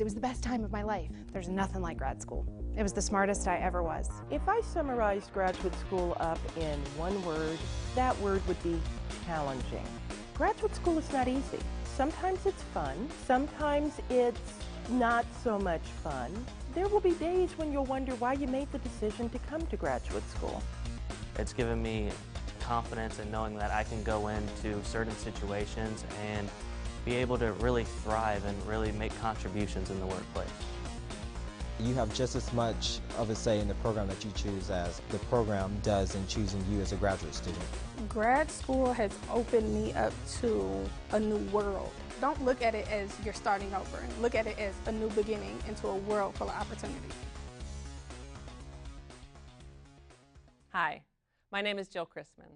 was the best time of my life. There's nothing like grad school. It was the smartest I ever was. If I summarized graduate school up in one word, that word would be challenging. Graduate school is not easy. Sometimes it's fun, sometimes it's not so much fun. There will be days when you'll wonder why you made the decision to come to graduate school. It's given me confidence in knowing that I can go into certain situations and be able to really thrive and really make contributions in the workplace. You have just as much of a say in the program that you choose as the program does in choosing you as a graduate student. Grad school has opened me up to a new world. Don't look at it as you're starting over. Look at it as a new beginning into a world full of opportunity. Hi, my name is Jill Chrisman.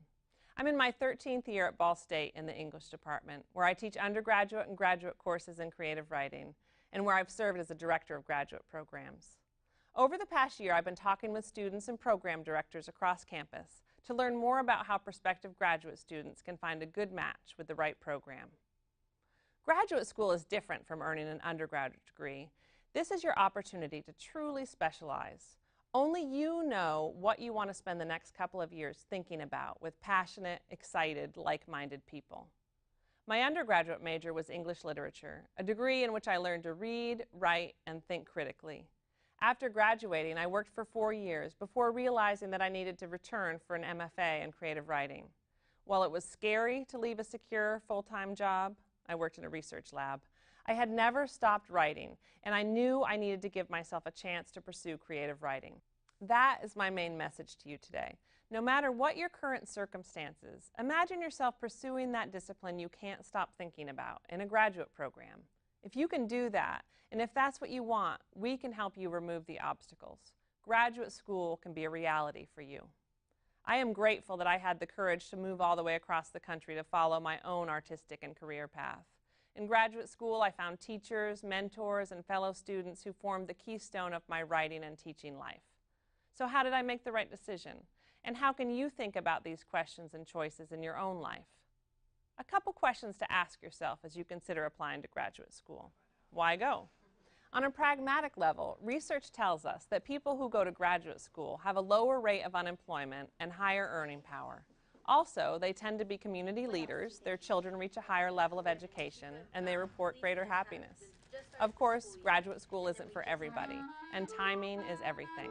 I'm in my 13th year at Ball State in the English department, where I teach undergraduate and graduate courses in creative writing, and where I've served as a director of graduate programs. Over the past year, I've been talking with students and program directors across campus to learn more about how prospective graduate students can find a good match with the right program. Graduate school is different from earning an undergraduate degree. This is your opportunity to truly specialize. Only you know what you want to spend the next couple of years thinking about with passionate, excited, like-minded people. My undergraduate major was English literature, a degree in which I learned to read, write, and think critically. After graduating, I worked for 4 years before realizing that I needed to return for an MFA in creative writing. While it was scary to leave a secure, full-time job, I worked in a research lab. I had never stopped writing, and I knew I needed to give myself a chance to pursue creative writing. That is my main message to you today. No matter what your current circumstances, imagine yourself pursuing that discipline you can't stop thinking about in a graduate program. If you can do that, and if that's what you want, we can help you remove the obstacles. Graduate school can be a reality for you. I am grateful that I had the courage to move all the way across the country to follow my own artistic and career path. In graduate school, I found teachers, mentors, and fellow students who formed the keystone of my writing and teaching life. So how did I make the right decision? And how can you think about these questions and choices in your own life? A couple questions to ask yourself as you consider applying to graduate school. Why go? On a pragmatic level, research tells us that people who go to graduate school have a lower rate of unemployment and higher earning power. Also, they tend to be community leaders, their children reach a higher level of education, and they report greater happiness. Of course, graduate school isn't for everybody, and timing is everything.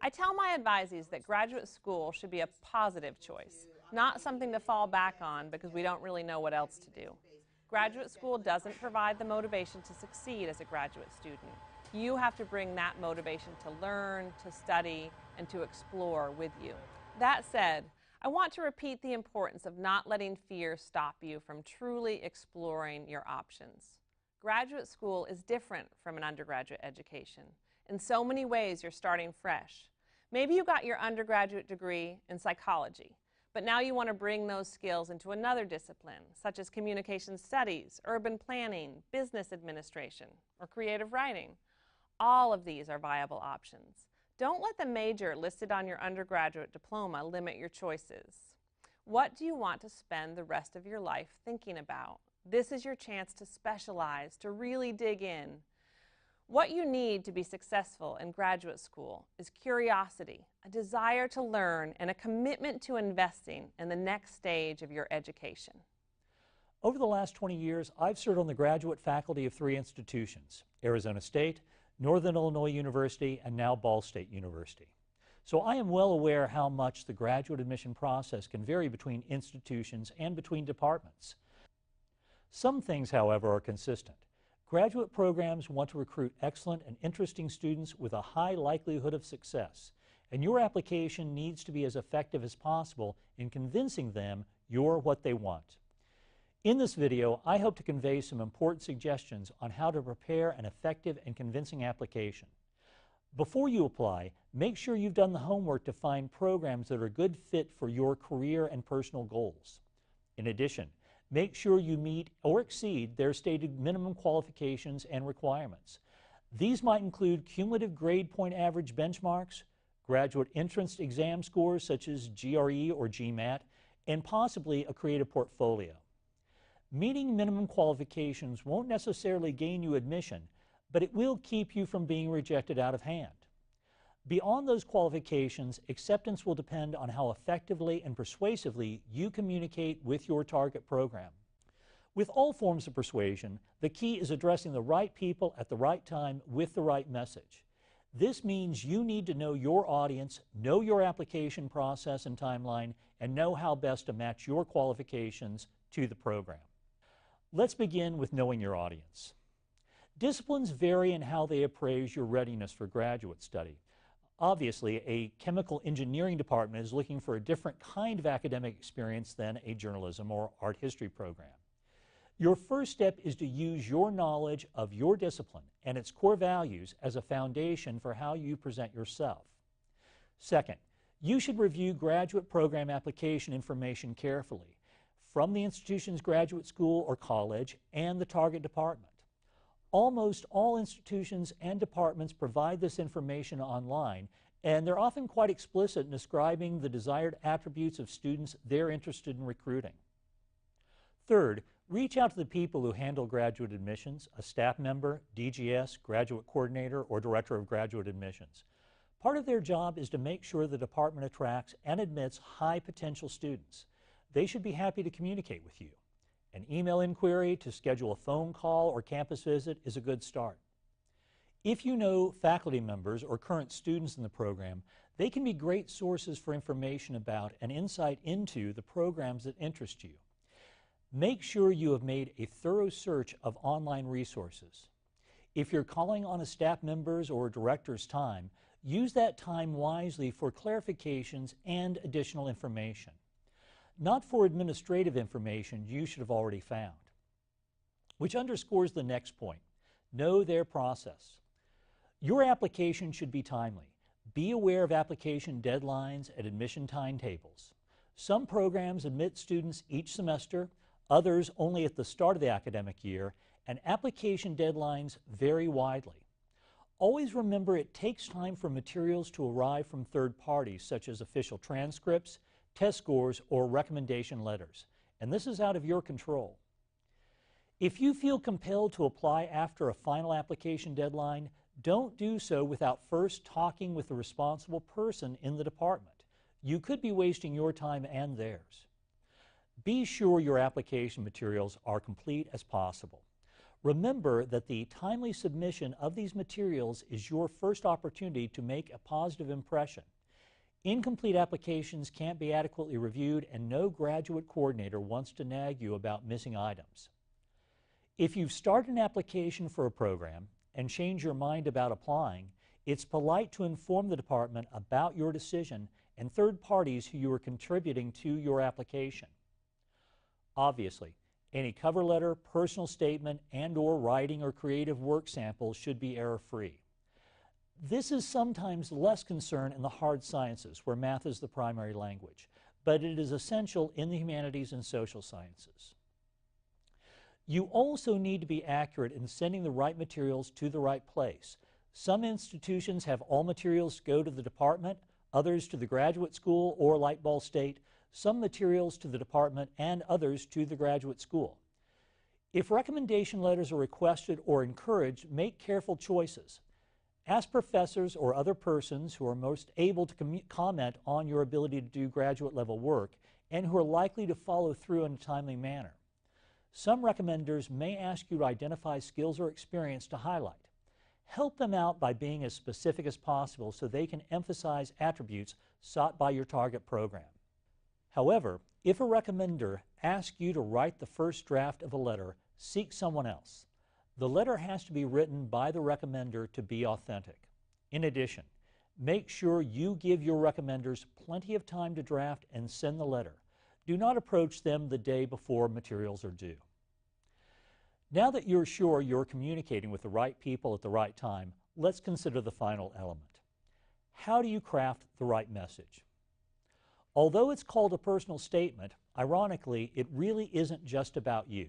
I tell my advisees that graduate school should be a positive choice, not something to fall back on because we don't really know what else to do. Graduate school doesn't provide the motivation to succeed as a graduate student. You have to bring that motivation to learn, to study, and to explore with you. That said, I want to repeat the importance of not letting fear stop you from truly exploring your options. Graduate school is different from an undergraduate education. In so many ways, you're starting fresh. Maybe you got your undergraduate degree in psychology, but now you want to bring those skills into another discipline, such as communication studies, urban planning, business administration, or creative writing. All of these are viable options. Don't let the major listed on your undergraduate diploma limit your choices. What do you want to spend the rest of your life thinking about? This is your chance to specialize, to really dig in. What you need to be successful in graduate school is curiosity, a desire to learn, and a commitment to investing in the next stage of your education. Over the last 20 years, I've served on the graduate faculty of 3 institutions: Arizona State, Northern Illinois University, and now Ball State University. So I am well aware how much the graduate admission process can vary between institutions and between departments. Some things, however, are consistent. Graduate programs want to recruit excellent and interesting students with a high likelihood of success, and your application needs to be as effective as possible in convincing them you're what they want. In this video, I hope to convey some important suggestions on how to prepare an effective and convincing application. Before you apply, make sure you've done the homework to find programs that are a good fit for your career and personal goals. In addition, make sure you meet or exceed their stated minimum qualifications and requirements. These might include cumulative grade point average benchmarks, graduate entrance exam scores such as GRE or GMAT, and possibly a creative portfolio. Meeting minimum qualifications won't necessarily gain you admission, but it will keep you from being rejected out of hand. Beyond those qualifications, acceptance will depend on how effectively and persuasively you communicate with your target program. With all forms of persuasion, the key is addressing the right people at the right time with the right message. This means you need to know your audience, know your application process and timeline, and know how best to match your qualifications to the program. Let's begin with knowing your audience. Disciplines vary in how they appraise your readiness for graduate study. Obviously, a chemical engineering department is looking for a different kind of academic experience than a journalism or art history program. Your first step is to use your knowledge of your discipline and its core values as a foundation for how you present yourself. Second, you should review graduate program application information carefully from the institution's graduate school or college and the target department. Almost all institutions and departments provide this information online, and they're often quite explicit in describing the desired attributes of students they're interested in recruiting. Third, reach out to the people who handle graduate admissions, a staff member, DGS, graduate coordinator, or director of graduate admissions. Part of their job is to make sure the department attracts and admits high potential students. They should be happy to communicate with you. An email inquiry to schedule a phone call or campus visit is a good start. If you know faculty members or current students in the program, they can be great sources for information about and insight into the programs that interest you. Make sure you have made a thorough search of online resources. If you're calling on a staff member's or director's time, use that time wisely for clarifications and additional information. Not for administrative information you should have already found. Which underscores the next point. Know their process. Your application should be timely. Be aware of application deadlines and admission timetables. Some programs admit students each semester, others only at the start of the academic year, and application deadlines vary widely. Always remember it takes time for materials to arrive from third parties, such as official transcripts, test scores, or recommendation letters, and this is out of your control. If you feel compelled to apply after a final application deadline, don't do so without first talking with the responsible person in the department. You could be wasting your time and theirs. Be sure your application materials are complete as possible. Remember that the timely submission of these materials is your first opportunity to make a positive impression. Incomplete applications can't be adequately reviewed, and no graduate coordinator wants to nag you about missing items. If you've started an application for a program and change your mind about applying, it's polite to inform the department about your decision and third parties who you are contributing to your application. Obviously, any cover letter, personal statement, and/or writing or creative work samples should be error-free. This is sometimes less concern in the hard sciences, where math is the primary language, but it is essential in the humanities and social sciences. You also need to be accurate in sending the right materials to the right place. Some institutions have all materials go to the department, others to the graduate school, or like Ball State, some materials to the department and others to the graduate school. If recommendation letters are requested or encouraged, make careful choices. Ask professors or other persons who are most able to comment on your ability to do graduate level work and who are likely to follow through in a timely manner. Some recommenders may ask you to identify skills or experience to highlight. Help them out by being as specific as possible so they can emphasize attributes sought by your target program. However, if a recommender asks you to write the first draft of a letter, seek someone else. The letter has to be written by the recommender to be authentic. In addition, make sure you give your recommenders plenty of time to draft and send the letter. Do not approach them the day before materials are due. Now that you're sure you're communicating with the right people at the right time, let's consider the final element. How do you craft the right message? Although it's called a personal statement, ironically, it really isn't just about you.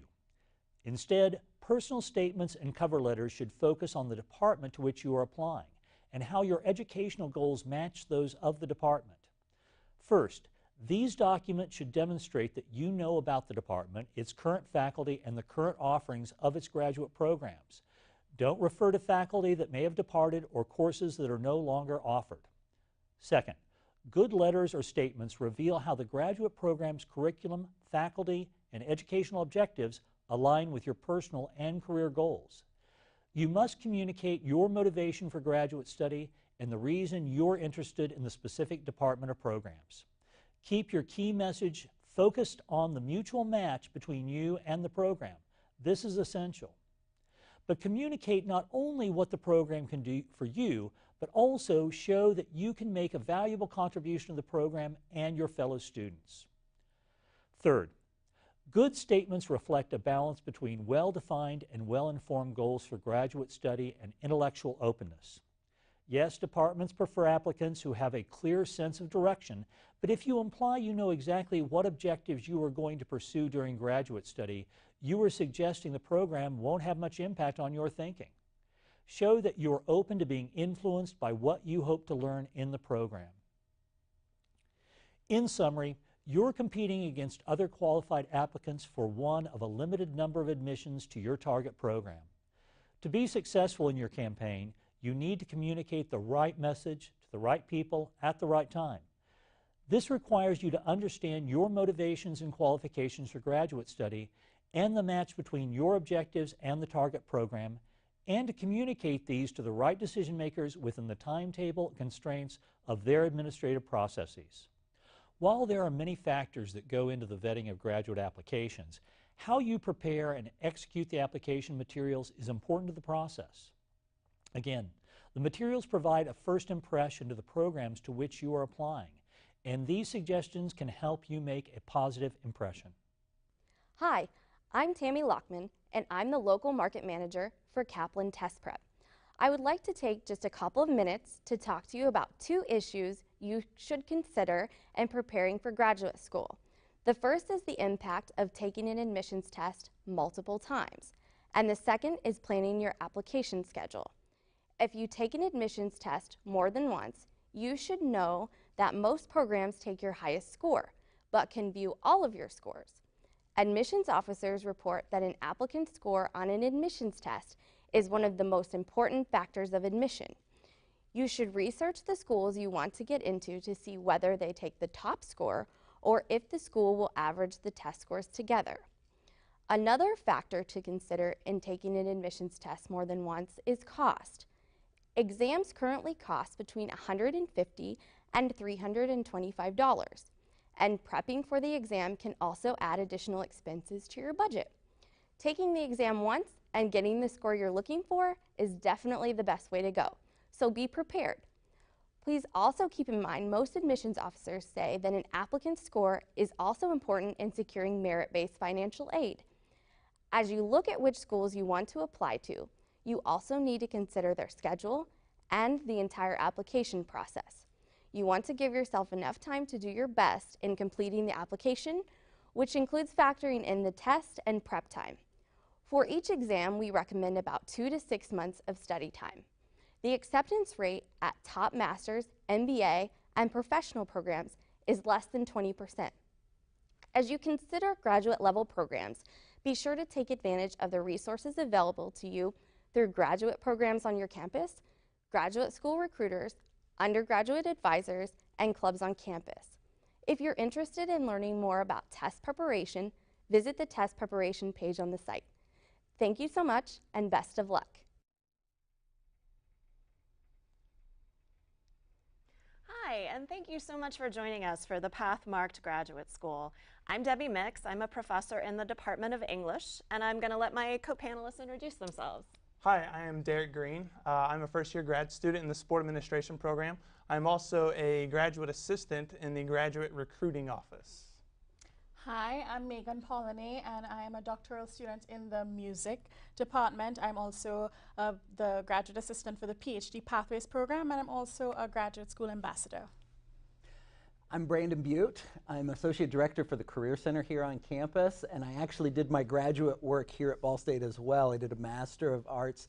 Instead, personal statements and cover letters should focus on the department to which you are applying and how your educational goals match those of the department. First, these documents should demonstrate that you know about the department, its current faculty, and the current offerings of its graduate programs. Don't refer to faculty that may have departed or courses that are no longer offered. Second, good letters or statements reveal how the graduate program's curriculum, faculty, and educational objectives align with your personal and career goals. You must communicate your motivation for graduate study and the reason you're interested in the specific department or programs. Keep your key message focused on the mutual match between you and the program. This is essential. But communicate not only what the program can do for you, but also show that you can make a valuable contribution to the program and your fellow students. Third, good statements reflect a balance between well-defined and well-informed goals for graduate study and intellectual openness. Yes, departments prefer applicants who have a clear sense of direction, but if you imply you know exactly what objectives you are going to pursue during graduate study, you are suggesting the program won't have much impact on your thinking. Show that you are open to being influenced by what you hope to learn in the program. In summary, you're competing against other qualified applicants for one of a limited number of admissions to your target program. To be successful in your campaign, you need to communicate the right message to the right people at the right time. This requires you to understand your motivations and qualifications for graduate study and the match between your objectives and the target program, and to communicate these to the right decision makers within the timetable constraints of their administrative processes. While there are many factors that go into the vetting of graduate applications, how you prepare and execute the application materials is important to the process. Again, the materials provide a first impression to the programs to which you are applying, and these suggestions can help you make a positive impression. Hi, I'm Tammy Lockman, and I'm the local market manager for Kaplan Test Prep. I would like to take just a couple of minutes to talk to you about two issues you should consider in preparing for graduate school. The first is the impact of taking an admissions test multiple times, and the second is planning your application schedule. If you take an admissions test more than once, you should know that most programs take your highest score, but can view all of your scores. Admissions officers report that an applicant's score on an admissions test is one of the most important factors of admission. You should research the schools you want to get into to see whether they take the top score or if the school will average the test scores together. Another factor to consider in taking an admissions test more than once is cost. Exams currently cost between $150 and $325, and prepping for the exam can also add additional expenses to your budget. Taking the exam once and getting the score you're looking for is definitely the best way to go, so be prepared. Please also keep in mind most admissions officers say that an applicant's score is also important in securing merit-based financial aid. As you look at which schools you want to apply to, you also need to consider their schedule and the entire application process. You want to give yourself enough time to do your best in completing the application, which includes factoring in the test and prep time. For each exam, we recommend about 2 to 6 months of study time. The acceptance rate at top master's, MBA, and professional programs is less than 20%. As you consider graduate level programs, be sure to take advantage of the resources available to you through graduate programs on your campus, graduate school recruiters, undergraduate advisors, and clubs on campus. If you're interested in learning more about test preparation, visit the test preparation page on the site. Thank you so much, and best of luck. Hi, and thank you so much for joining us for the Path Marked Graduate School. I'm Debbie Mix. I'm a professor in the Department of English, and I'm going to let my co-panelists introduce themselves. Hi, I am Derek Green. I'm a first-year grad student in the Sport Administration program. I'm also a graduate assistant in the Graduate Recruiting Office. Hi, I'm Megan Polanyi, and I am a doctoral student in the music department. I'm also the graduate assistant for the PhD Pathways program, and I'm also a graduate school ambassador. I'm Brandon Butte. I'm Associate Director for the Career Center here on campus, and I actually did my graduate work here at Ball State as well. I did a Master of Arts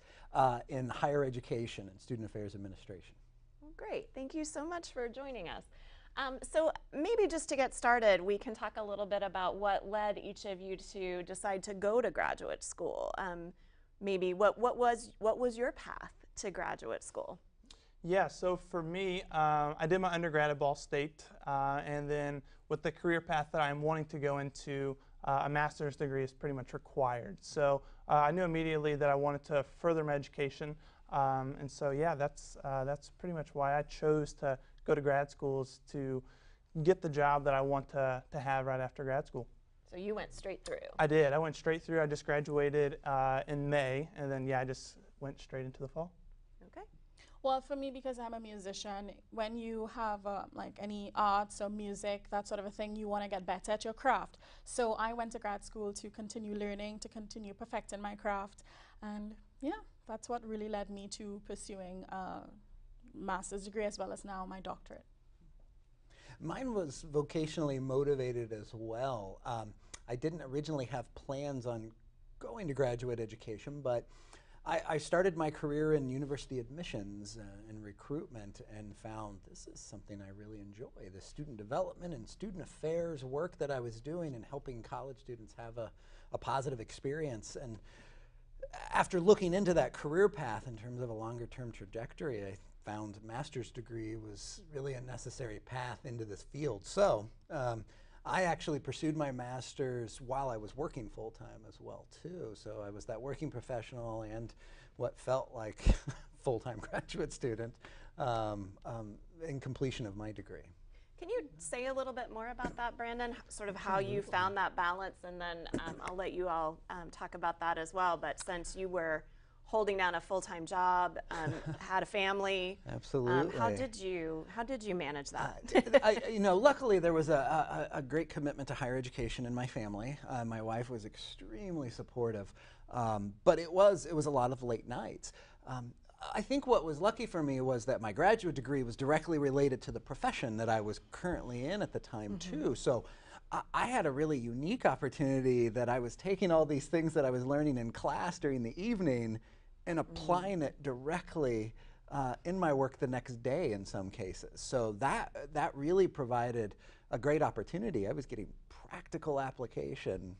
in Higher Education and Student Affairs Administration. Well, great. Thank you so much for joining us. So maybe just to get started, we can talk a little bit about what led each of you to decide to go to graduate school. maybe what was your path to graduate school? Yeah, so for me, I did my undergrad at Ball State, and then with the career path that I'm wanting to go into, a master's degree is pretty much required. So I knew immediately that I wanted to further my education, and so yeah, that's pretty much why I chose to go to grad schools, to get the job that I want to have right after grad school. So you went straight through. I did. I went straight through. I just graduated in May, and then yeah, I just went straight into the fall. Okay. Well, for me, because I'm a musician, when you have like any arts or music, that sort of a thing, you want to get better at your craft. So I went to grad school to continue learning, to continue perfecting my craft. And yeah, that's what really led me to pursuing a master's degree as well as now my doctorate. Mine was vocationally motivated as well. I didn't originally have plans on going to graduate education, but I started my career in university admissions and recruitment and found this is something I really enjoy. The student development and student affairs work that I was doing and helping college students have a positive experience. And after looking into that career path in terms of a longer term trajectory, I found master's degree was really a necessary path into this field. So I actually pursued my master's while I was working full-time as well, too. So I was that working professional and what felt like full-time graduate student in completion of my degree. Can you say a little bit more about that, Brandon? Sort of how you found that balance, and then I'll let you all talk about that as well. But since you were holding down a full-time job, had a family. Absolutely. How did you manage that? Luckily there was a great commitment to higher education in my family. My wife was extremely supportive, but it was a lot of late nights. I think what was lucky for me was that my graduate degree was directly related to the profession that I was currently in at the time, too. So I had a really unique opportunity that I was taking all these things that I was learning in class during the evening and applying it directly in my work the next day in some cases. So that really provided a great opportunity. I was getting practical application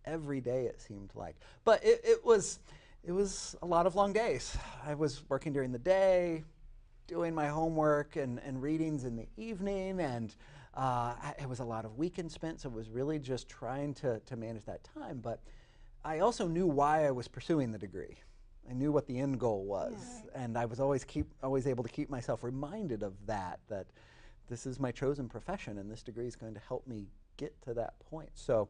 every day, it seemed like. But it was a lot of long days. I was working during the day, doing my homework and readings in the evening, and it was a lot of weekends spent, so it was really just trying to manage that time. But I also knew why I was pursuing the degree. I knew what the end goal was, and I was always able to keep myself reminded of that this is my chosen profession, and this degree is going to help me get to that point. So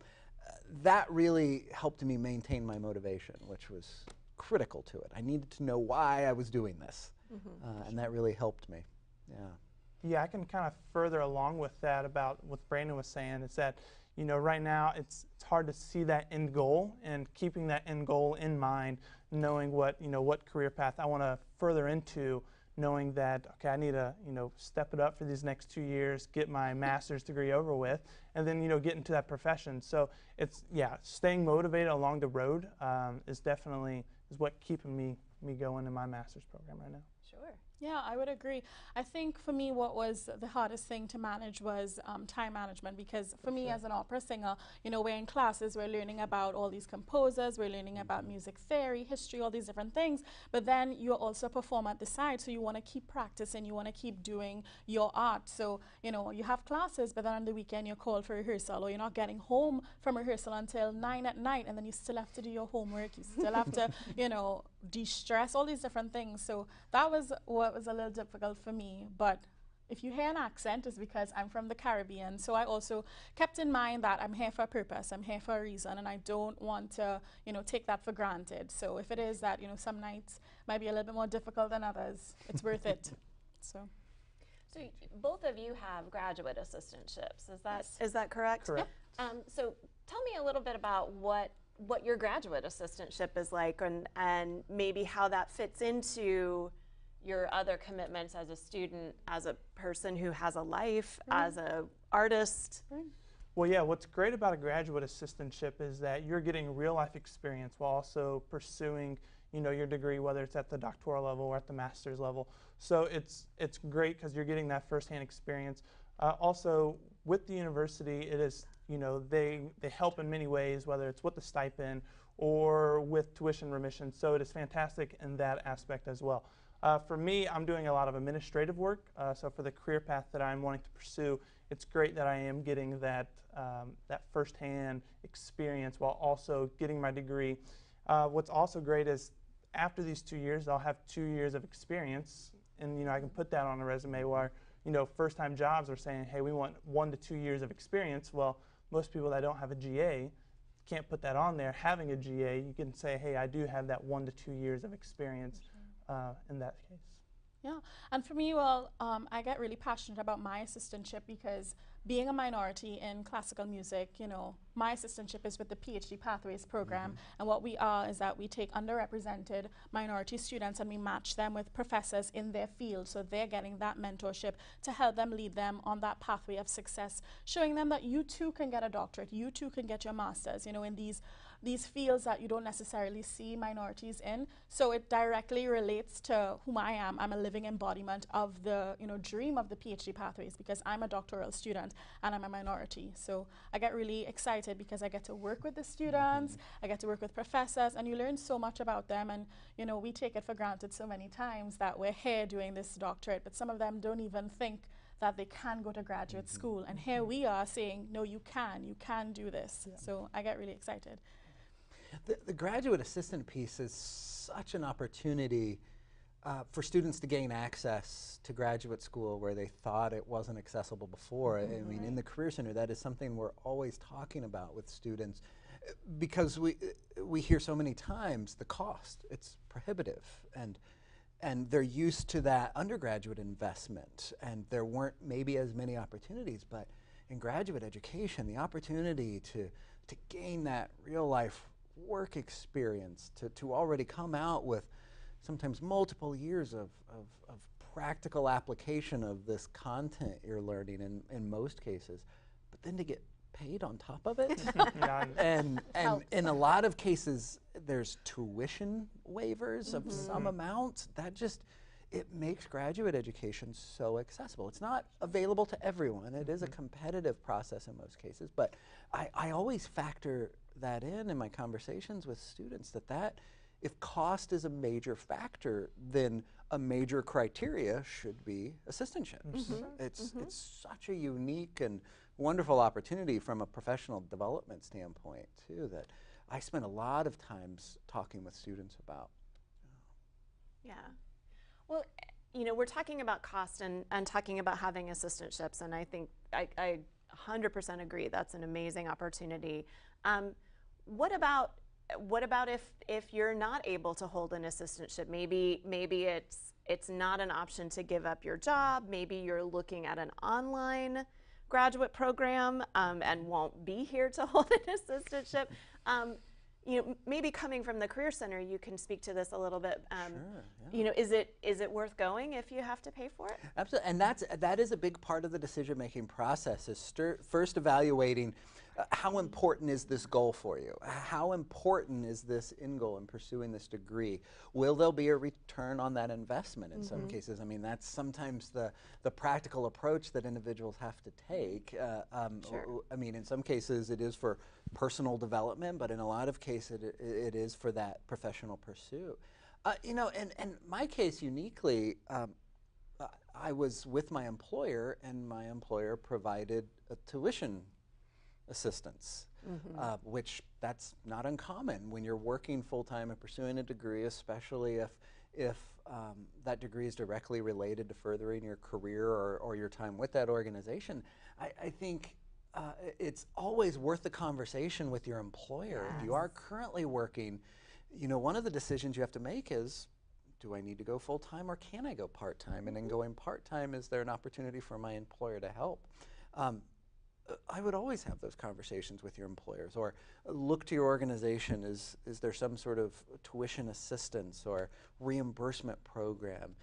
that really helped me maintain my motivation, which was critical to it. I needed to know why I was doing this, and that really helped me. Yeah, I can kind of further along with that about what Brandon was saying. Is that, right now it's hard to see that end goal, and keeping that end goal in mind, knowing what career path I want to further into, knowing that, okay, I need to, step it up for these next 2 years, get my master's degree over with, and then, get into that profession. So it's, staying motivated along the road is what keeping me going in my master's program right now. Sure. Yeah, I would agree. I think for me what was the hardest thing to manage was time management, because for me as an opera singer, we're in classes, we're learning about all these composers, we're learning about music theory, history, all these different things, but then you also perform at the side, so you want to keep practicing, you want to keep doing your art. So, you have classes, but then on the weekend you're called for rehearsal, or you're not getting home from rehearsal until 9 at night, and then you still have to do your homework, you still have to, de-stress, all these different things. So that was what was a little difficult for me. But if you hear an accent, it's because I'm from the Caribbean. So I also kept in mind that I'm here for a purpose, I'm here for a reason, and I don't want to, take that for granted. So if it is that, some nights might be a little bit more difficult than others, it's worth it. So both of you have graduate assistantships. Is that correct? Correct. So tell me a little bit about what your graduate assistantship is like, and maybe how that fits into your other commitments as a student, as a person who has a life, as an artist. Well, yeah, what's great about a graduate assistantship is that you're getting real life experience while also pursuing, your degree, whether it's at the doctoral level or at the master's level. So it's great because you're getting that firsthand experience. Also, with the university, it is, they help in many ways, whether it's with the stipend or with tuition remission. So it is fantastic in that aspect as well. For me, I'm doing a lot of administrative work. So for the career path that I'm wanting to pursue, it's great that I am getting that, that firsthand experience while also getting my degree. What's also great is after these 2 years, I'll have 2 years of experience, and I can put that on a resume where first-time jobs are saying, hey, we want 1 to 2 years of experience. Well, most people that don't have a GA can't put that on there. Having a GA, you can say, hey, I do have that 1 to 2 years of experience in that case. Yeah, and for me, well, I get really passionate about my assistantship because being a minority in classical music, my assistantship is with the PhD Pathways program, and what we are is that we take underrepresented minority students and we match them with professors in their field, so they're getting that mentorship to help them lead them on that pathway of success, showing them that you too can get a doctorate, you too can get your master's, in these fields that you don't necessarily see minorities in. So it directly relates to whom I am. I'm a living embodiment of the dream of the PhD Pathways because I'm a doctoral student and I'm a minority. So I get really excited because I get to work with the students, I get to work with professors, and you learn so much about them. And we take it for granted so many times that we're here doing this doctorate, but some of them don't even think that they can go to graduate school. And here we are saying, no, you can do this. Yeah. So I get really excited. The graduate assistant piece is such an opportunity for students to gain access to graduate school where they thought it wasn't accessible before. I mean, in the Career Center, that is something we're always talking about with students because we hear so many times the cost. It's prohibitive, and they're used to that undergraduate investment, and there weren't maybe as many opportunities, but in graduate education, the opportunity to gain that real life work experience, to already come out with sometimes multiple years of practical application of this content you're learning in most cases, but then to get paid on top of it. and in a lot of cases, there's tuition waivers of some amount. That just, it makes graduate education so accessible. It's not available to everyone. It is a competitive process in most cases, but I always factor that in my conversations with students that if cost is a major factor, then a major criteria should be assistantships. It's such a unique and wonderful opportunity from a professional development standpoint too that I spend a lot of times talking with students about. Yeah. Well, we're talking about cost and talking about having assistantships, and I think I 100% agree that's an amazing opportunity. What about if you're not able to hold an assistantship? Maybe it's not an option to give up your job. Maybe you're looking at an online graduate program and won't be here to hold an assistantship. Maybe coming from the Career Center, you can speak to this a little bit. Sure, yeah. Is it worth going if you have to pay for it? Absolutely, and that is a big part of the decision-making process. Is first evaluating how important is this goal for you? How important is this end goal in pursuing this degree? Will there be a return on that investment in some cases? I mean, that's sometimes the practical approach that individuals have to take. Sure. I mean, in some cases it is for personal development, but in a lot of cases it is for that professional pursuit. In my case uniquely, I was with my employer, and my employer provided a tuition assistance, which that's not uncommon when you're working full-time and pursuing a degree, especially if that degree is directly related to furthering your career or your time with that organization. I think it's always worth the conversation with your employer. Yes. If you are currently working, one of the decisions you have to make is, do I need to go full-time or can I go part-time? And in going part-time, is there an opportunity for my employer to help? I would always have those conversations with your employers, or look to your organization. Is there some sort of tuition assistance or reimbursement program?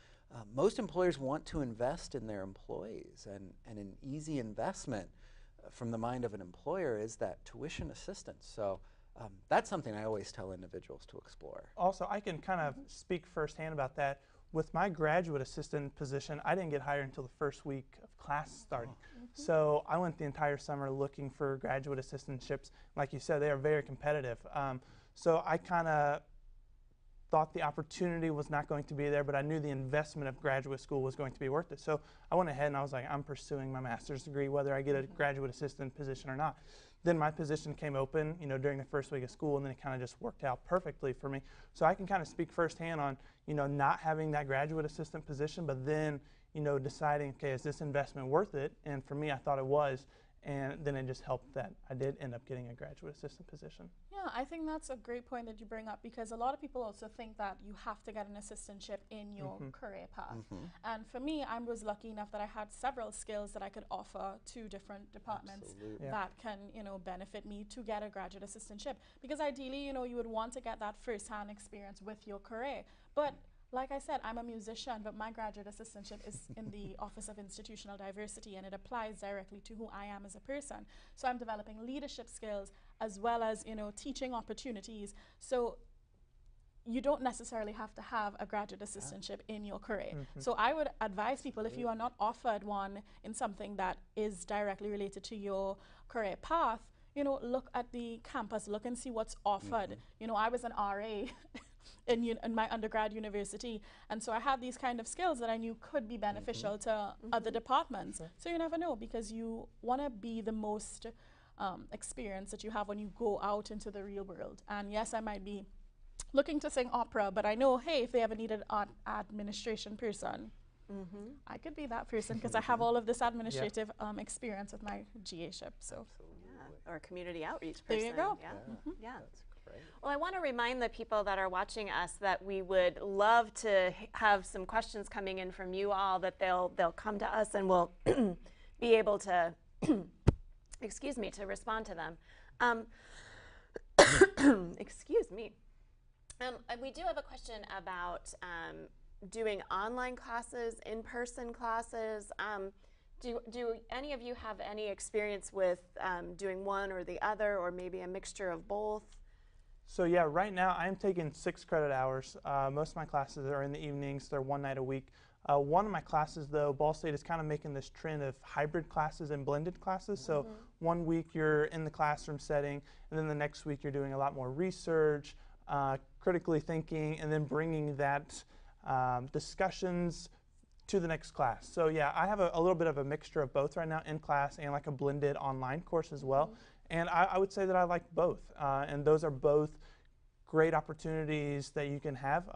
Most employers want to invest in their employees, and an easy investment from the mind of an employer is that tuition assistance. So that's something I always tell individuals to explore. Also, I can kind of speak firsthand about that. With my graduate assistant position, I didn't get hired until the first week of class starting. So I went the entire summer looking for graduate assistantships. Like you said, they are very competitive. So I kind of thought the opportunity was not going to be there, but I knew the investment of graduate school was going to be worth it. So I went ahead and I was like, I'm pursuing my master's degree, whether I get a graduate assistant position or not. Then my position came open, during the first week of school, and then it kind of just worked out perfectly for me. So I can kind of speak firsthand on, not having that graduate assistant position, but then, deciding, okay, is this investment worth it? And for me, I thought it was. And then it just helped that I did end up getting a graduate assistant position. Yeah, I think that's a great point that you bring up, because a lot of people also think that you have to get an assistantship in your career path. And for me, I was lucky enough that I had several skills that I could offer to different departments that can, benefit me to get a graduate assistantship. Because ideally, you would want to get that first-hand experience with your career. But like I said, I'm a musician, but my graduate assistantship is in the Office of Institutional Diversity, and it applies directly to who I am as a person. So I'm developing leadership skills as well as, teaching opportunities. So you don't necessarily have to have a graduate assistantship in your career. So I would advise people, if you are not offered one in something that is directly related to your career path, look at the campus, look and see what's offered. I was an RA in my undergrad university, and so I had these kind of skills that I knew could be beneficial to other departments. So you never know, because you want to be the most experience that you have when you go out into the real world. And yes, I might be looking to sing opera, but I know, hey, if they ever needed an administration person, I could be that person, because I have all of this administrative experience with my GA-ship. So, or community outreach person. There you go. Yeah. Well, I want to remind the people that are watching us that we would love to have some questions coming in from you all, that they'll come to us and we'll be able to, excuse me, to respond to them. Excuse me. We do have a question about doing online classes, in-person classes. Do any of you have any experience with doing one or the other, or maybe a mixture of both? So yeah, right now I'm taking 6 credit hours. Most of my classes are in the evenings. They're one night a week. One of my classes, though, Ball State is kind of making this trend of hybrid classes and blended classes. So one week you're in the classroom setting, and then the next week you're doing a lot more research, critically thinking, and then bringing that discussions to the next class. So yeah, I have a little bit of a mixture of both right now, in class and like a blended online course as well. And I would say that I like both. And those are both great opportunities that you can have.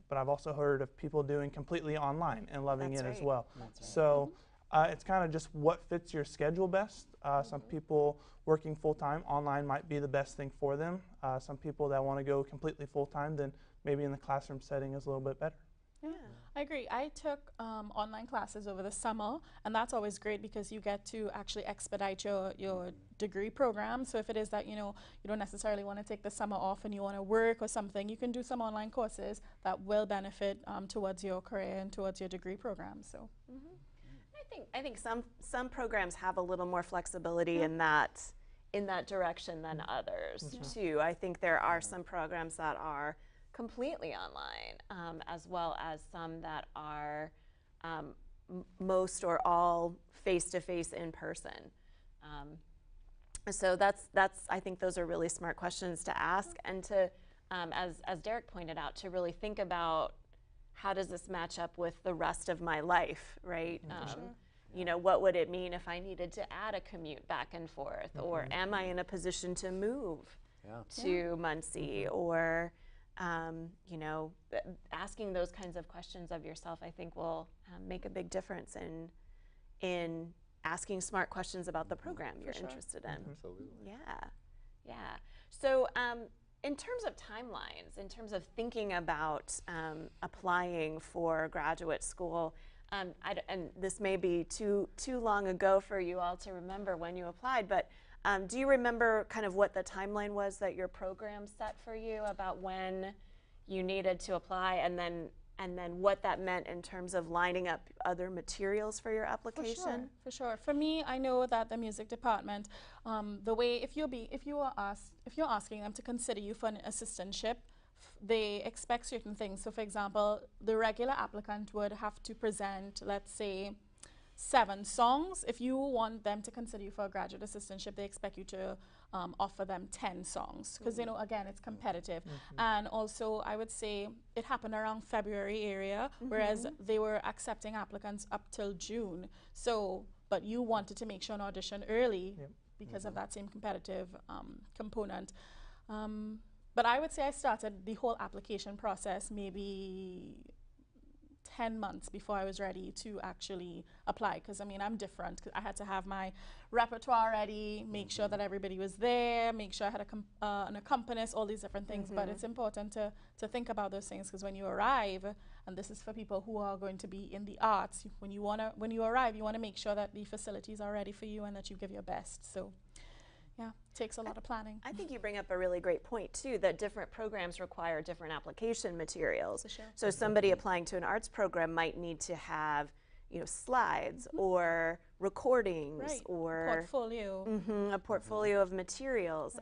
But I've also heard of people doing completely online and loving it as well. So it's kind of just what fits your schedule best. Some people working full-time, online might be the best thing for them. Some people that want to go completely full-time, then maybe in the classroom setting is a little bit better. Yeah, I agree. I took online classes over the summer, and that's always great because you get to actually expedite your degree program. So if it is that, you don't necessarily want to take the summer off and you want to work or something, you can do some online courses that will benefit towards your career and towards your degree program. So. I think some programs have a little more flexibility in that direction than others too. I think there are some programs that are completely online, as well as some that are most or all face-to-face in person. So that's I think those are really smart questions to ask, and to, as Derek pointed out, to really think about how does this match up with the rest of my life, right? What would it mean if I needed to add a commute back and forth, or am I in a position to move to Muncie, or asking those kinds of questions of yourself, I think will make a big difference in asking smart questions about the program you're interested in. Absolutely. Yeah. So in terms of timelines, in terms of thinking about applying for graduate school, and this may be too long ago for you all to remember when you applied, but do you remember kind of what the timeline was that your program set for you about when you needed to apply, and then what that meant in terms of lining up other materials for your application? For sure. For me, I know that the music department, the way if you're asking them to consider you for an assistantship, they expect certain things. So for example, the regular applicant would have to present, let's say, 7 songs. If you want them to consider you for a graduate assistantship, they expect you to offer them 10 songs because, you know, again, it's competitive. And also, I would say it happened around February area, whereas they were accepting applicants up till June. So, but you wanted to make sure an audition early because of that same competitive component. But I would say I started the whole application process maybe 10 months before I was ready to actually apply, because I mean, I'm different. I had to have my repertoire ready, make sure that everybody was there, make sure I had an accompanist, all these different things. But it's important to think about those things, because when you arrive, and this is for people who are going to be in the arts, when you arrive, you want to make sure that the facilities are ready for you and that you give your best. So yeah, it takes a lot of planning. I think you bring up a really great point too, that different programs require different application materials. For sure. So somebody applying to an arts program might need to have, you know, slides or recordings or portfolio. A portfolio of materials.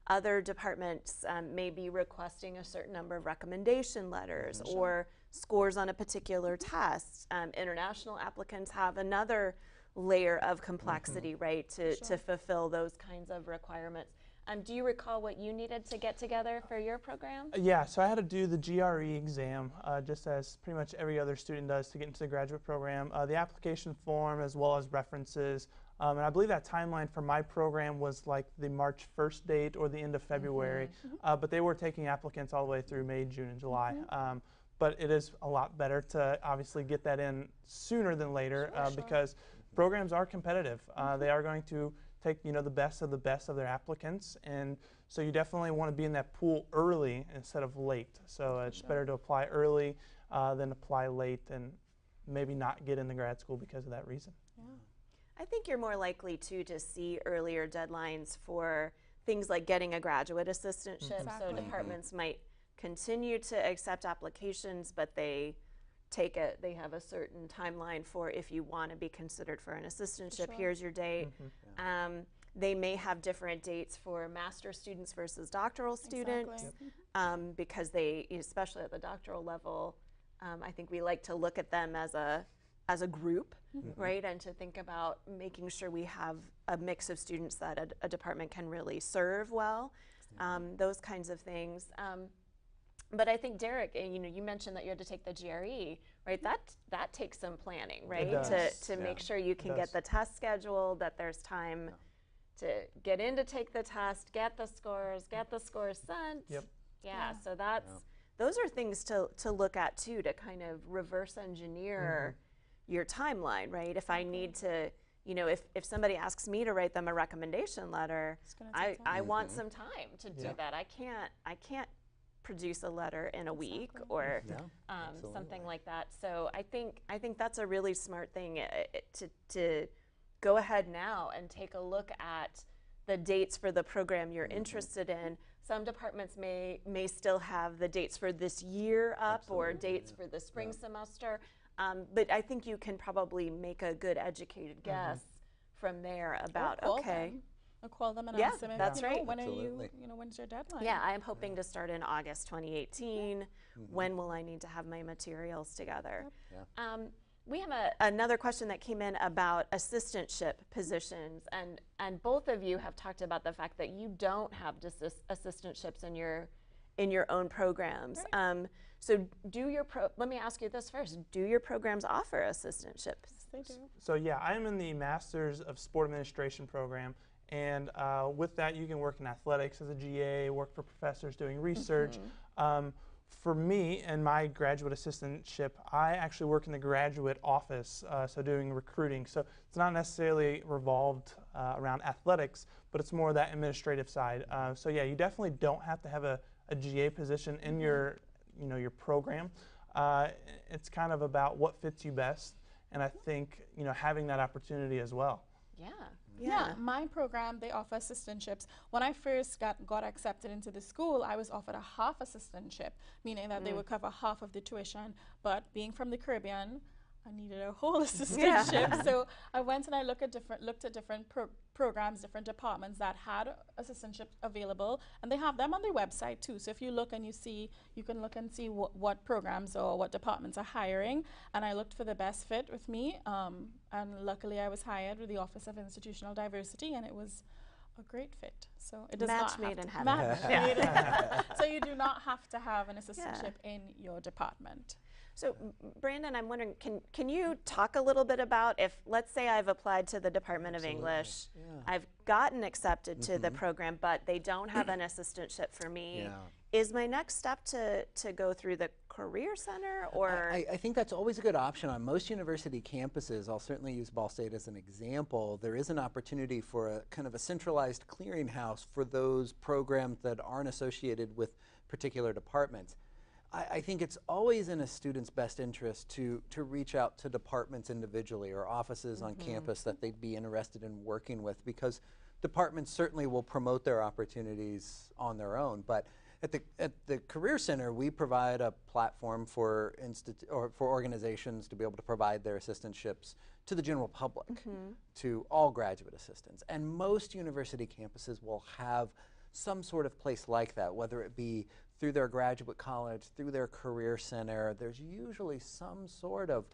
Other departments may be requesting a certain number of recommendation letters or scores on a particular test. International applicants have another layer of complexity, right, to fulfill those kinds of requirements. Do you recall what you needed to get together for your program? Yeah, so I had to do the GRE exam, just as pretty much every other student does to get into the graduate program. The application form as well as references. And I believe that timeline for my program was like the March 1st date or the end of February. But they were taking applicants all the way through May, June, and July. But it is a lot better to obviously get that in sooner than later because programs are competitive. They are going to take, you know, the best of their applicants, and so you definitely want to be in that pool early instead of late. So it's better to apply early than apply late and maybe not get into grad school because of that reason. I think you're more likely to see earlier deadlines for things like getting a graduate assistantship. So departments might continue to accept applications, but they have a certain timeline for if you want to be considered for an assistantship, here's your date. They may have different dates for master's students versus doctoral students because they, especially at the doctoral level, I think we like to look at them as a group, right? And to think about making sure we have a mix of students that a department can really serve well, those kinds of things. But I think, Derek, you know, you mentioned that you had to take the GRE, right? That takes some planning, right? To make sure you can get the test scheduled, that there's time to get in to take the test, get the scores sent. So those are things to look at too, to kind of reverse engineer your timeline, right? If I need to, you know, if somebody asks me to write them a recommendation letter, I want some time to do that. I can't produce a letter in a week or something like that. So I think that's a really smart thing to go ahead now and take a look at the dates for the program you're interested in. Some departments may still have the dates for this year up or dates for the spring semester, but I think you can probably make a good educated guess from there about I'll call them and ask them. That's right. When are when's your deadline? Yeah, I'm hoping to start in August 2018. When will I need to have my materials together? We have another question that came in about assistantship positions, and both of you have talked about the fact that you don't have assistantships in your own programs. So let me ask you this first. Do your programs offer assistantships? They do. So yeah, I'm in the Masters of Sport Administration program. And with that, you can work in athletics as a GA, work for professors doing research. For me and my graduate assistantship, I actually work in the graduate office, so doing recruiting. So it's not necessarily revolved around athletics, but it's more that administrative side. So yeah, you definitely don't have to have a GA position in your program. It's kind of about what fits you best, and I think having that opportunity as well. Yeah, my program, they offer assistantships. When I first got accepted into the school, I was offered a half assistantship, meaning that they would cover half of the tuition. But being from the Caribbean, I needed a whole assistantship. So I went and I looked at different programs, different departments that had assistantships available, and they have them on their website too. So if you look and you can look and see what programs or what departments are hiring. And I looked for the best fit with me, and luckily I was hired with the Office of Institutional Diversity, and it was a great fit. So it does Match not made have in to heaven. match Yeah. made in heaven. So you do not have to have an assistantship in your department. So Brandon, I'm wondering, can you talk a little bit about if, let's say I've applied to the Department of English, I've gotten accepted to the program, but they don't have an assistantship for me. Is my next step to go through the Career Center, or? I think that's always a good option. On most university campuses, I'll certainly use Ball State as an example, there is an opportunity for a kind of a centralized clearinghouse for those programs that aren't associated with particular departments. I think it's always in a student's best interest to reach out to departments individually or offices on campus that they'd be interested in working with, because departments certainly will promote their opportunities on their own. But at the Career Center, we provide a platform for organizations to be able to provide their assistantships to the general public, to all graduate assistants. And most university campuses will have some sort of place like that, whether it be through their graduate college, through their Career Center. There's usually some sort of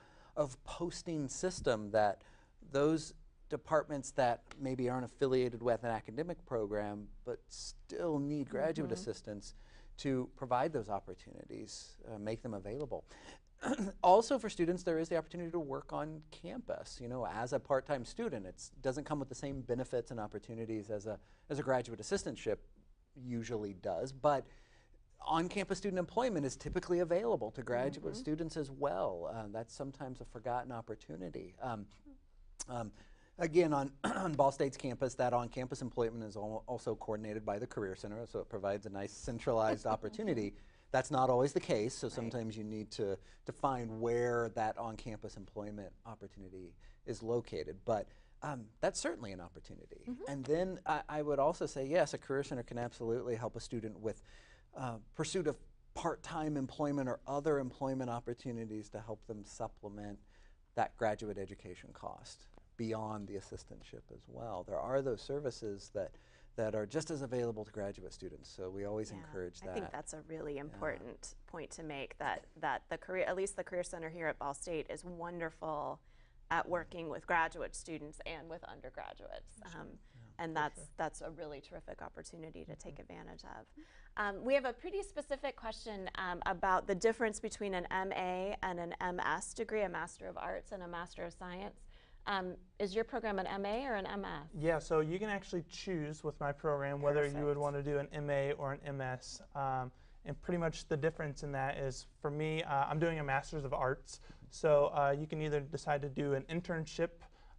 posting system that those departments that maybe aren't affiliated with an academic program but still need graduate assistants to provide those opportunities, make them available. Also for students, there is the opportunity to work on campus. You know, as a part-time student, it doesn't come with the same benefits and opportunities as a graduate assistantship usually does, but on-campus student employment is typically available to graduate students as well. That's sometimes a forgotten opportunity. Again, on Ball State's campus, that on-campus employment is also coordinated by the Career Center, so it provides a nice centralized opportunity. That's not always the case, so sometimes you need to find where that on-campus employment opportunity is located. But that's certainly an opportunity. And then I would also say, yes, a Career Center can absolutely help a student with pursuit of part-time employment or other employment opportunities to help them supplement that graduate education cost beyond the assistantship as well. There are those services that are just as available to graduate students, so we always encourage that. I think that's a really important point to make, that the career, at least the Career Center here at Ball State, is wonderful at working with graduate students and with undergraduates. And that's a really terrific opportunity to take advantage of. We have a pretty specific question about the difference between an MA and an MS degree, a Master of Arts and a Master of Science. Is your program an MA or an MS? Yeah, so you can actually choose with my program whether you would want to do an MA or an MS. And pretty much the difference in that is, for me, I'm doing a Master's of Arts. So you can either decide to do an internship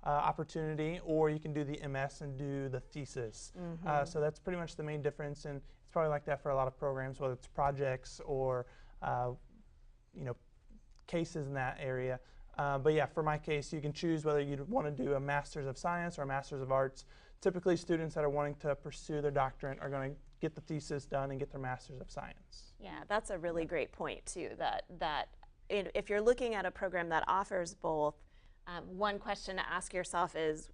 opportunity, or you can do the MS and do the thesis. So that's pretty much the main difference, and it's probably like that for a lot of programs, whether it's projects or you know, cases in that area. But yeah, for my case, you can choose whether you want to do a Master's of Science or a Master's of Arts. Typically, students that are wanting to pursue their doctorate are going to get the thesis done and get their Master's of Science. Yeah, that's a really great point too, that if you're looking at a program that offers both, one question to ask yourself is,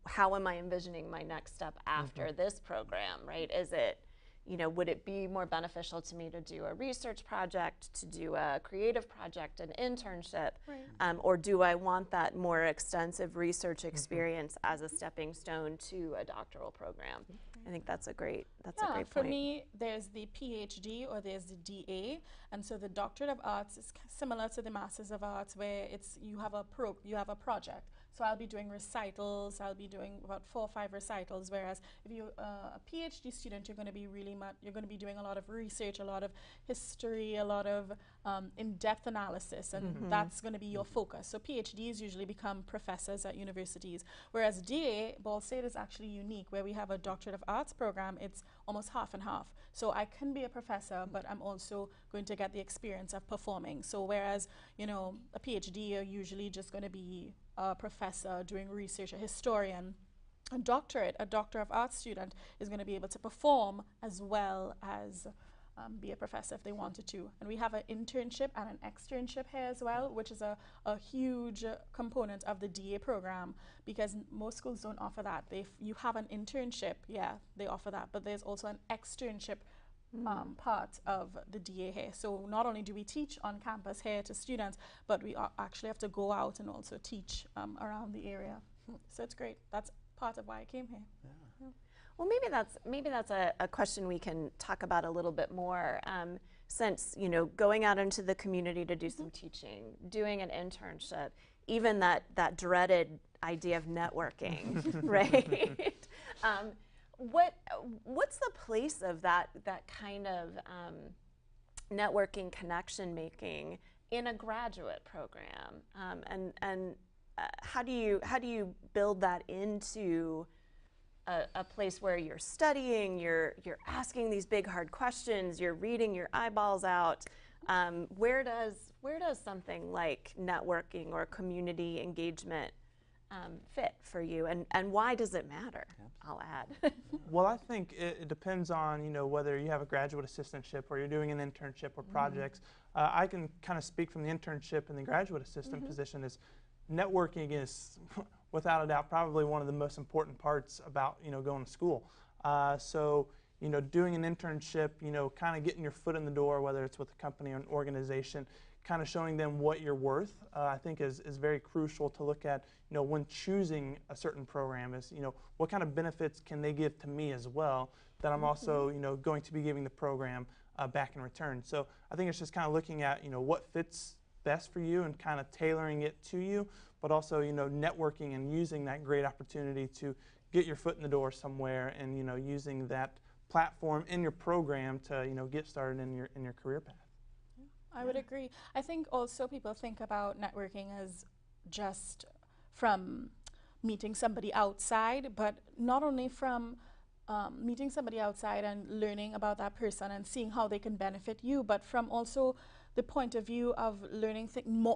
how am I envisioning my next step after this program, right? Is it, you know, would it be more beneficial to me to do a research project, to do a creative project, an internship, or do I want that more extensive research experience as a stepping stone to a doctoral program? I think that's a great point. For me, there's the PhD or there's the DA, and so the Doctorate of Arts is similar to the Masters of Arts, where it's you have a project. So I'll be doing recitals. I'll be doing about 4 or 5 recitals. Whereas if you're a PhD student, you're going to be doing a lot of research, a lot of history, a lot of in-depth analysis, and that's going to be your focus. So PhDs usually become professors at universities. Whereas DA, Ball State is actually unique, where we have a Doctorate of Arts program. It's almost half and half. So I can be a professor, but I'm also going to get the experience of performing. So whereas, you know, a PhD, you're usually just going to be a professor doing research, a historian. A Doctor of Arts student is going to be able to perform as well as be a professor if they wanted to. And we have an internship and an externship here as well, which is a huge component of the DA program, because most schools don't offer that. You have an internship, yeah, they offer that, but there's also an externship part of the DA here. So not only do we teach on campus here to students, but we actually have to go out and also teach around the area. So it's great. That's part of why I came here. Well, maybe that's a question we can talk about a little bit more. Since going out into the community to do some teaching, doing an internship, even that dreaded idea of networking, right? What's the place of that kind of networking, connection making in a graduate program, and how do you build that into a place where you're studying, you're asking these big hard questions, you're reading your eyeballs out? Where does something like networking or community engagement fit for you, and why does it matter? I'll add. Well, I think it depends on whether you have a graduate assistantship or you're doing an internship or projects. I can kind of speak from the internship and the graduate assistant position. Is networking is without a doubt probably one of the most important parts about going to school. So doing an internship, kind of getting your foot in the door, whether it's with a company or an organization, kind of showing them what you're worth, I think is very crucial to look at, when choosing a certain program is, what kind of benefits can they give to me as well that I'm also, going to be giving the program back in return. So I think it's just kind of looking at, what fits best for you and kind of tailoring it to you, but also, networking and using that great opportunity to get your foot in the door somewhere and, using that platform in your program to, get started in your career path. I would agree. I think also people think about networking as just from meeting somebody outside, but not only from meeting somebody outside and learning about that person and seeing how they can benefit you, but from also the point of view of learning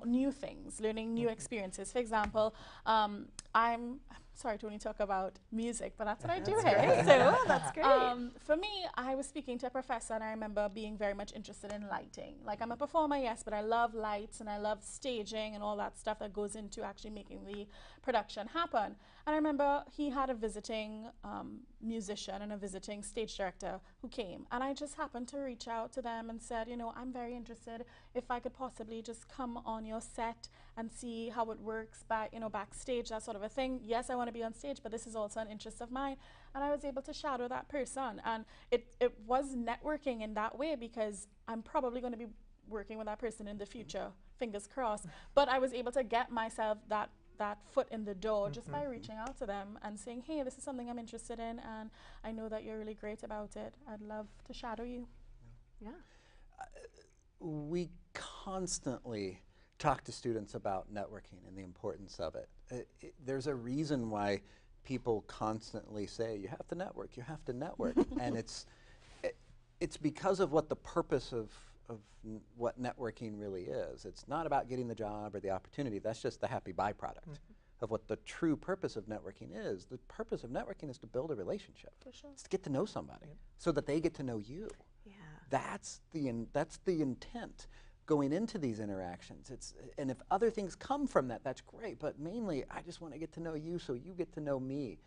new things, learning new experiences. For example, I'm sorry to only talk about music, but that's what I do here. So that's great. For me, I was speaking to a professor, and I remember being very much interested in lighting. Like, I'm a performer, yes, but I love lights and I love staging and all that stuff that goes into actually making the production happen. And I remember he had a visiting musician and a visiting stage director who came, and I just happened to reach out to them and said, I'm very interested if I could possibly just come on your set and see how it works backstage, that sort of a thing. Yes, I want to be on stage, but this is also an interest of mine. And I was able to shadow that person, and it was networking in that way, because I'm probably going to be working with that person in the future, fingers crossed. But I was able to get myself that foot in the door just by reaching out to them and saying, hey, this is something I'm interested in, and I know that you're really great about it. I'd love to shadow you. Yeah. We constantly talk to students about networking and the importance of it. There's a reason why people constantly say, you have to network, you have to network. And it's because of what the purpose of what networking really is. It's not about getting the job or the opportunity. That's just the happy byproduct of what the true purpose of networking is. The purpose of networking is to build a relationship. For sure. It's to get to know somebody so that they get to know you. Yeah. That's the intent going into these interactions. And if other things come from that, that's great. But mainly, I just want to get to know you so you get to know me.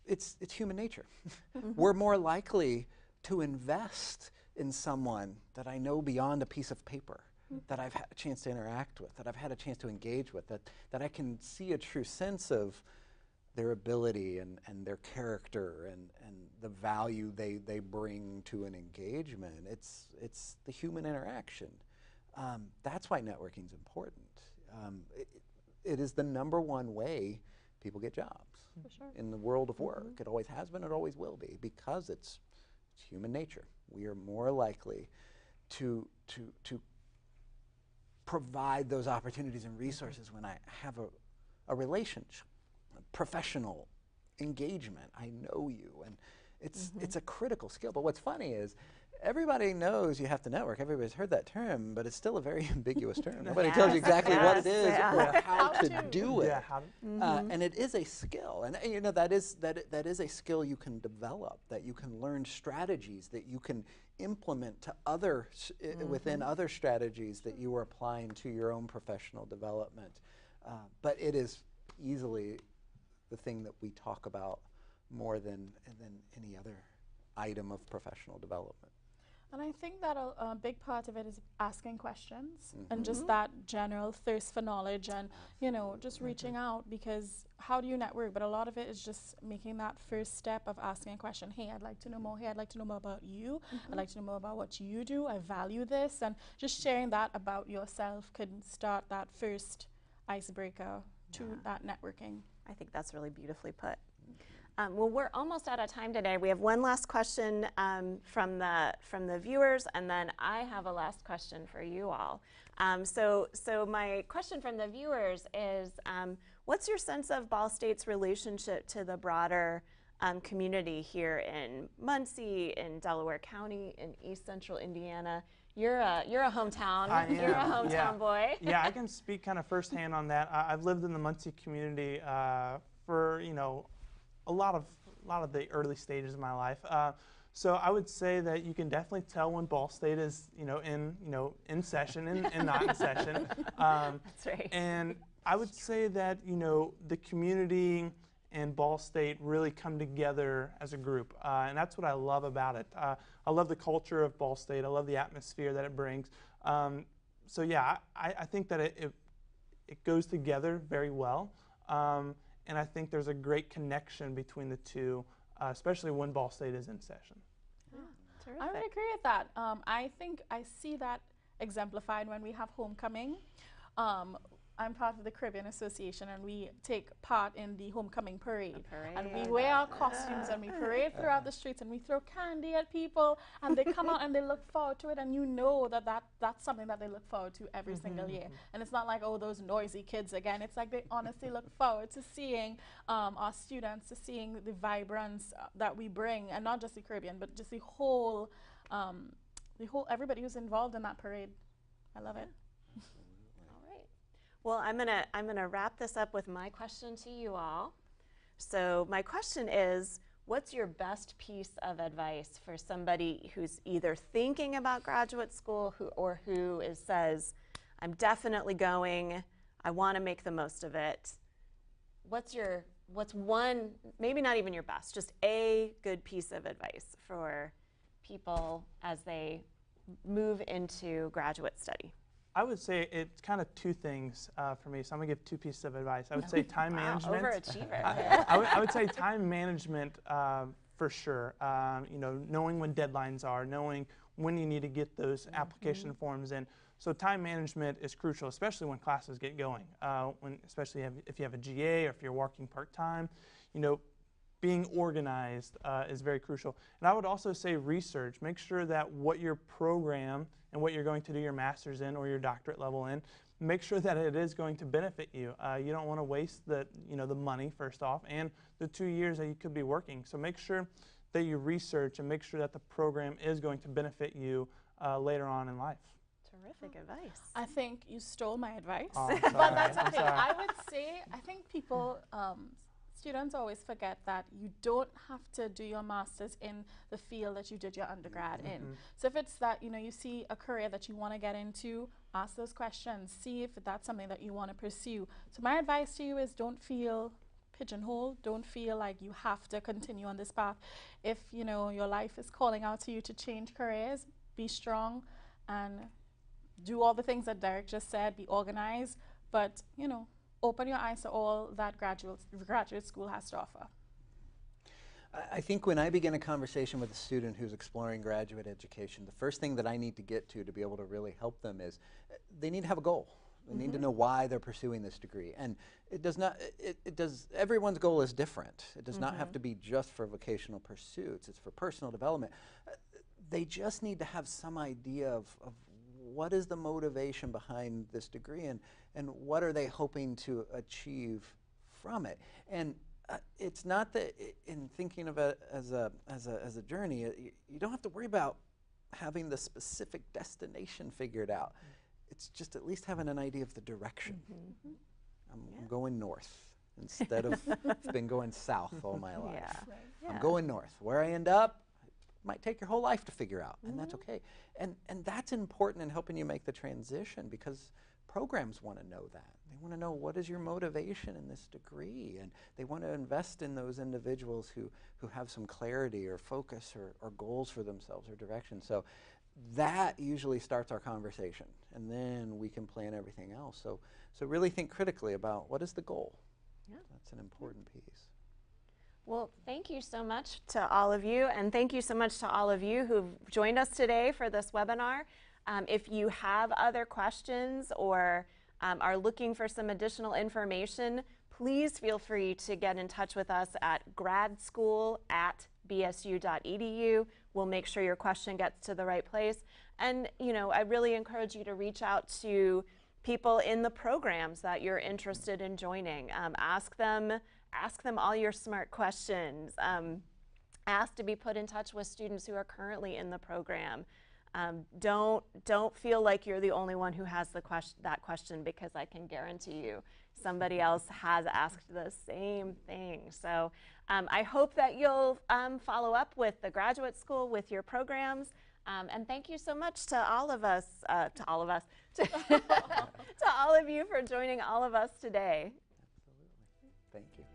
It's human nature. We're more likely to invest in someone that I know beyond a piece of paper, that I've had a chance to interact with, that I've had a chance to engage with, that I can see a true sense of their ability and their character and the value they bring to an engagement. It's the human interaction. That's why networking is important. It is the #1 way people get jobs in the world of work. It always has been, it always will be, because it's human nature. We are more likely to provide those opportunities and resources when I have a relationship, a professional engagement. I know you, and it's a critical skill. But what's funny is everybody knows you have to network. Everybody's heard that term, but it's still a very ambiguous term. Nobody tells you exactly what it is or how to do it. And it is a skill, and that is a skill you can develop, that you can learn strategies that you can implement to within other strategies that you are applying to your own professional development. But it is easily the thing that we talk about more than any other item of professional development. And I think that a big part of it is asking questions and just that general thirst for knowledge and, you know, just reaching out, because how do you network? But a lot of it is just making that first step of asking a question. Hey, I'd like to know more. Hey, I'd like to know more about you. I'd like to know more about what you do. I value this. And just sharing that about yourself could start that first icebreaker to that networking. I think that's really beautifully put. Well, we're almost out of time today. We have one last question from the viewers, and then I have a last question for you all. So my question from the viewers is, what's your sense of Ball State's relationship to the broader community here in Muncie, in Delaware County, in East Central Indiana? You're a hometown. You're a hometown boy. Yeah, I can speak kind of firsthand on that. I've lived in the Muncie community for a lot of the early stages of my life. So I would say that you can definitely tell when Ball State is in session and not in session. That's right. And I would say that the community and Ball State really come together as a group, and that's what I love about it. I love the culture of Ball State. I love the atmosphere that it brings. So yeah, I think that it goes together very well. And I think there's a great connection between the two, especially when Ball State is in session. Yeah, I would agree with that. I think I see that exemplified when we have homecoming. I'm part of the Caribbean Association, and we take part in the homecoming parade. And we wear our costumes and we parade throughout the streets and we throw candy at people, and they come out and they look forward to it, and you know that's something that they look forward to every single year. And it's not like, oh, those noisy kids again. It's like they honestly look forward to seeing our students, to seeing the vibrance that we bring, and not just the Caribbean, but just the whole everybody who's involved in that parade. I love it. Well, I'm gonna wrap this up with my question to you all. So my question is, what's your best piece of advice for somebody who's either thinking about graduate school or who says, I'm definitely going, I want to make the most of it? What's one, maybe not even your best, just a good piece of advice for people as they move into graduate study? I would say it's kind of two things for me, so I'm going to give two pieces of advice. I would say time management. Overachiever. I would say time management for sure. Knowing when deadlines are, knowing when you need to get those application forms in. So time management is crucial, especially when classes get going. Especially if you have a GA or if you're working part-time. Being organized is very crucial. And I would also say research. Make sure that what your program and what you're going to do your master's in or your doctorate level in, make sure that it is going to benefit you. You don't want to waste the money, first off, and the 2 years that you could be working. So make sure that you research and make sure that the program is going to benefit you later on in life. Terrific advice. I think you stole my advice, Oh, but that's okay. I would say, I think people, students always forget that you don't have to do your master's in the field that you did your undergrad in. So if it's that, you see a career that you want to get into, ask those questions, see if that's something that you want to pursue. So my advice to you is, don't feel pigeonholed, don't feel like you have to continue on this path. If your life is calling out to you to change careers, be strong and do all the things that Derek just said, be organized, but open your eyes to all that graduate school has to offer. I think when I begin a conversation with a student who's exploring graduate education, the first thing that I need to get to be able to really help them is they need to have a goal. They need to know why they're pursuing this degree. And everyone's goal is different. It does not have to be just for vocational pursuits. It's for personal development. They just need to have some idea of what is the motivation behind this degree, and what are they hoping to achieve from it. And it's not that in thinking of it as a journey, you don't have to worry about having the specific destination figured out. It's just at least having an idea of the direction. I'm going north instead of been going south all my life. I'm going north. Where I end up might take your whole life to figure out, and that's okay. And that's important in helping you make the transition, because programs want to know that. They want to know, what is your motivation in this degree? And they want to invest in those individuals who have some clarity or focus or goals for themselves or direction. So that usually starts our conversation, and then we can plan everything else. So really think critically about what is the goal. Yeah. That's an important piece. Well, thank you so much to all of you, and thank you so much to all of you who've joined us today for this webinar. If you have other questions or are looking for some additional information, please feel free to get in touch with us at gradschool@bsu.edu. We'll make sure your question gets to the right place. And I really encourage you to reach out to people in the programs that you're interested in joining. Ask them all your smart questions. Ask to be put in touch with students who are currently in the program. Don't feel like you're the only one who has that question, because I can guarantee you somebody else has asked the same thing. So I hope that you'll follow up with the Graduate School with your programs. And thank you so much to all of us, to all of you for joining all of us today. Absolutely. Thank you.